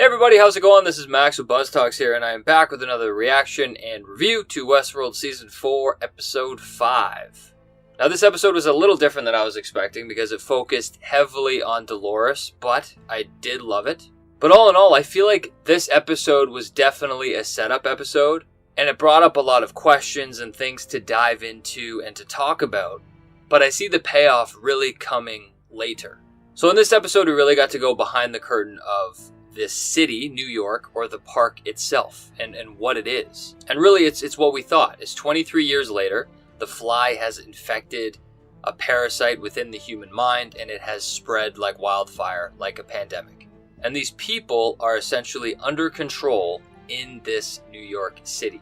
everybody, how's it going? This is Max with BuzzTox here, and I am back with another reaction and review to Westworld Season 4, Episode 5. Now, this episode was a little different than I was expecting because it focused heavily on Delores, but I did love it. But all in all, I feel like this episode was definitely a setup episode, and it brought up a lot of questions and things to dive into and to talk about, but I see the payoff really coming later. So in this episode, we really got to go behind the curtain of this city, New York, or the park itself, and what it is. And really, it's what we thought. It's 23 years later, the fly has infected a parasite within the human mind, and it has spread like wildfire, like a pandemic. And these people are essentially under control in this New York city.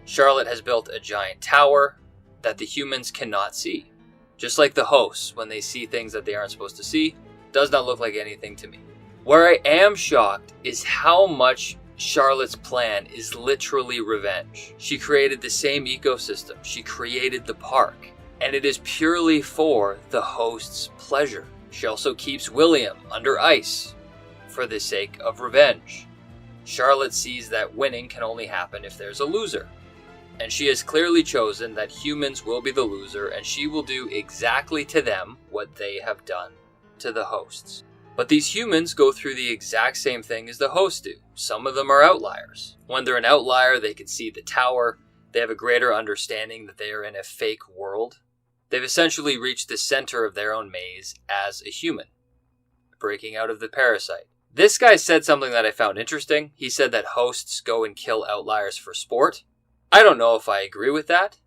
Charlotte has built a giant tower that the humans cannot see. Just like the hosts, when they see things that they aren't supposed to see, does not look like anything to me. Where I am shocked is how much Charlotte's plan is literally revenge. She created the same ecosystem. She created the park. And it is purely for the host's pleasure. She also keeps William under ice for the sake of revenge. Charlotte sees that winning can only happen if there's a loser. And she has clearly chosen that humans will be the loser, and she will do exactly to them what they have done to the hosts. But these humans go through the exact same thing as the hosts do. Some of them are outliers. When they're an outlier, they can see the tower. They have a greater understanding that they are in a fake world. They've essentially reached the center of their own maze as a human, breaking out of the parasite. This guy said something that I found interesting. He said that hosts go and kill outliers for sport. I don't know if I agree with that,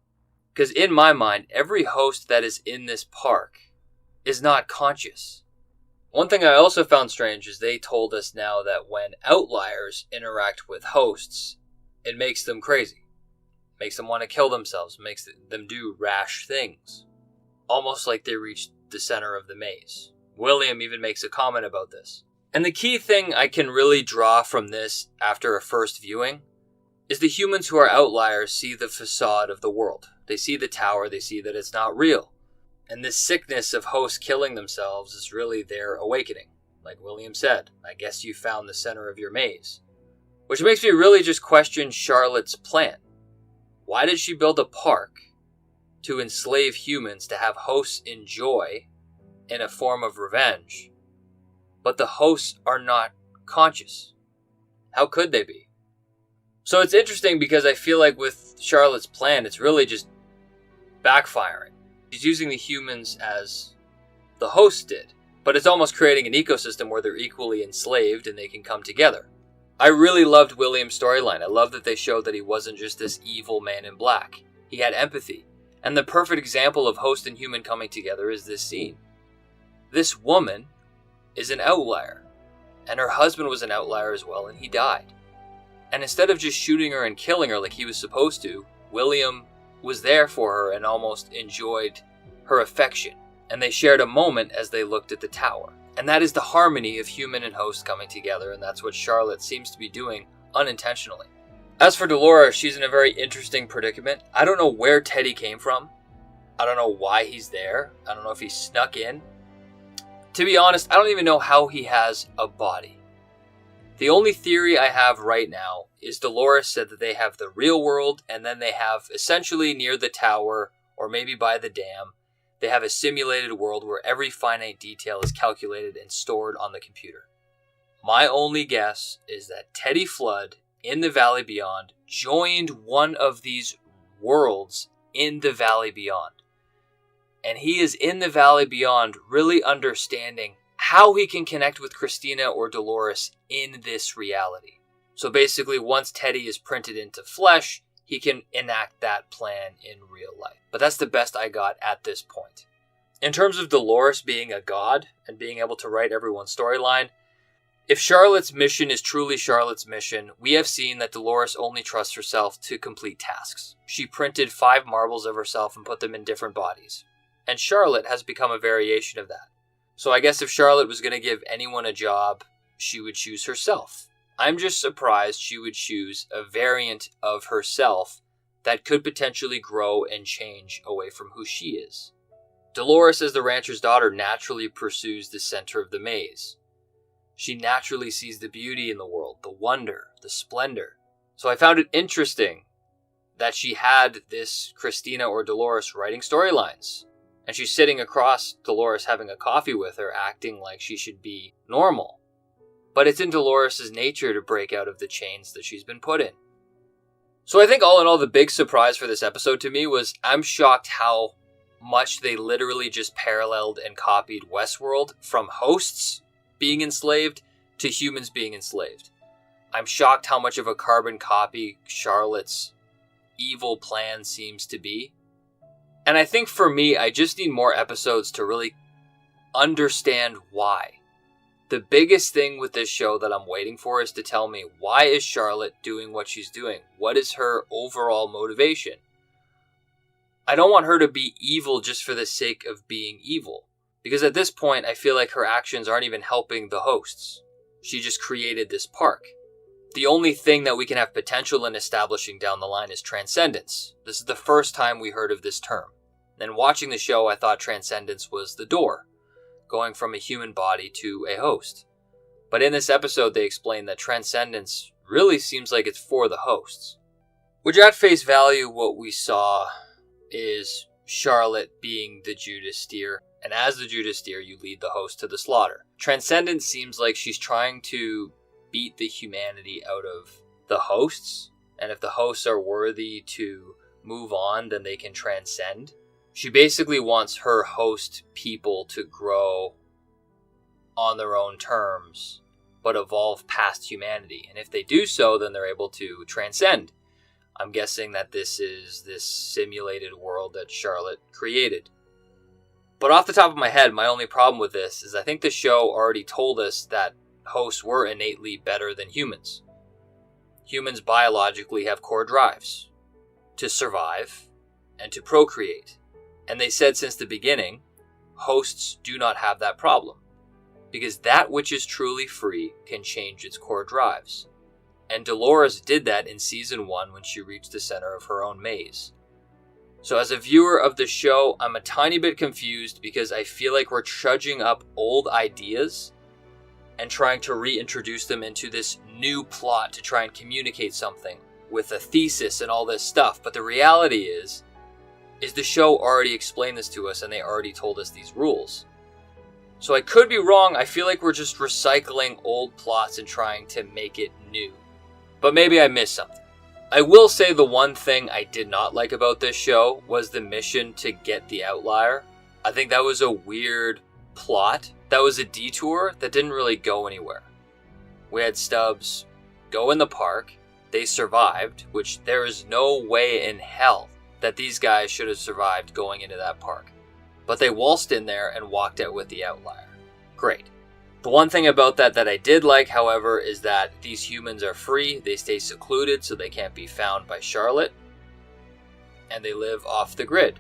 because in my mind, every host that is in this park is not conscious. One thing I also found strange is they told us now that when outliers interact with hosts, it makes them crazy. Makes them want to kill themselves, makes them do rash things. Almost like they reached the center of the maze. William even makes a comment about this. And the key thing I can really draw from this after a first viewing is the humans who are outliers see the facade of the world. They see the tower, they see that it's not real. And this sickness of hosts killing themselves is really their awakening. Like William said, I guess you found the center of your maze. Which makes me really just question Charlotte's plan. Why did she build a park to enslave humans to have hosts enjoy in a form of revenge, but the hosts are not conscious? How could they be? So it's interesting because I feel like with Charlotte's plan, it's really just backfiring. She's using the humans as the host did, but it's almost creating an ecosystem where they're equally enslaved and they can come together. I really loved William's storyline. I love that they showed that he wasn't just this evil man in black. He had empathy. And the perfect example of host and human coming together is this scene. This woman is an outlier, and her husband was an outlier as well, and he died. And instead of just shooting her and killing her like he was supposed to, William was there for her and almost enjoyed her affection. And they shared a moment as they looked at the tower. And that is the harmony of human and host coming together, and that's what Charlotte seems to be doing unintentionally. As for Delores, she's in a very interesting predicament. I don't know where Teddy came from. I don't know why he's there. I don't know if he snuck in. To be honest, I don't even know how he has a body. The only theory I have right now is Delores said that they have the real world, and then they have essentially near the tower, or maybe by the dam, they have a simulated world where every finite detail is calculated and stored on the computer. My only guess is that Teddy Flood in the Valley Beyond joined one of these worlds in the Valley Beyond. And he is in the Valley Beyond really understanding how he can connect with Christina or Delores in this reality. So basically, once Teddy is printed into flesh, he can enact that plan in real life. But that's the best I got at this point. In terms of Delores being a god and being able to write everyone's storyline, if Charlotte's mission is truly Charlotte's mission, we have seen that Delores only trusts herself to complete tasks. She printed 5 marbles of herself and put them in different bodies. And Charlotte has become a variation of that. So I guess if Charlotte was going to give anyone a job, she would choose herself. I'm just surprised she would choose a variant of herself that could potentially grow and change away from who she is. Delores, as the rancher's daughter, naturally pursues the center of the maze. She naturally sees the beauty in the world, the wonder, the splendor. So I found it interesting that she had this Christina or Delores writing storylines. And she's sitting across Delores having a coffee with her, acting like she should be normal. But it's in Dolores' nature to break out of the chains that she's been put in. So I think all in all, the big surprise for this episode to me was I'm shocked how much they literally just paralleled and copied Westworld from hosts being enslaved to humans being enslaved. I'm shocked how much of a carbon copy Charlotte's evil plan seems to be. And I think for me, I just need more episodes to really understand why. The biggest thing with this show that I'm waiting for is to tell me, why is Charlotte doing what she's doing? What is her overall motivation? I don't want her to be evil just for the sake of being evil. Because at this point, I feel like her actions aren't even helping the hosts. She just created this park. The only thing that we can have potential in establishing down the line is transcendence. This is the first time we heard of this term. And watching the show, I thought transcendence was the door, going from a human body to a host. But in this episode, they explain that transcendence really seems like it's for the hosts. Which at face value, what we saw is Charlotte being the Judas steer. And as the Judas steer, you lead the host to the slaughter. Transcendence seems like she's trying to beat the humanity out of the hosts. And if the hosts are worthy to move on, then they can transcend. She basically wants her host people to grow on their own terms, but evolve past humanity. And if they do so, then they're able to transcend. I'm guessing that this is this simulated world that Charlotte created. But off the top of my head, my only problem with this is I think the show already told us that hosts were innately better than humans. Humans biologically have core drives to survive and to procreate. And they said since the beginning, hosts do not have that problem. Because that which is truly free can change its core drives. And Delores did that in season 1 when she reached the center of her own maze. So as a viewer of the show, I'm a tiny bit confused because I feel like we're trudging up old ideas and trying to reintroduce them into this new plot to try and communicate something with a thesis and all this stuff. But the reality is the show already explained this to us and they already told us these rules. So I could be wrong. I feel like we're just recycling old plots and trying to make it new. But maybe I missed something. I will say the one thing I did not like about this show was the mission to get the outlier. I think that was a weird plot. That was a detour that didn't really go anywhere. We had Stubbs go in the park. They survived, which there is no way in hell that these guys should have survived going into that park. But they waltzed in there and walked out with the outlier. Great. The one thing about that I did like, however, is that these humans are free. They stay secluded so they can't be found by Charlotte. And they live off the grid.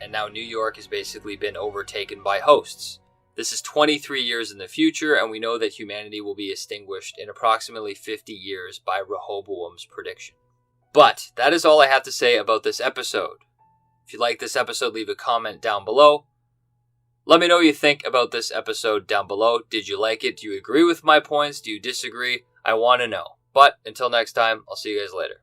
And now New York has basically been overtaken by hosts. This is 23 years in the future, and we know that humanity will be extinguished in approximately 50 years by Rehoboam's prediction. But that is all I have to say about this episode. If you like this episode, leave a comment down below. Let me know what you think about this episode down below. Did you like it? Do you agree with my points? Do you disagree? I want to know. But until next time, I'll see you guys later.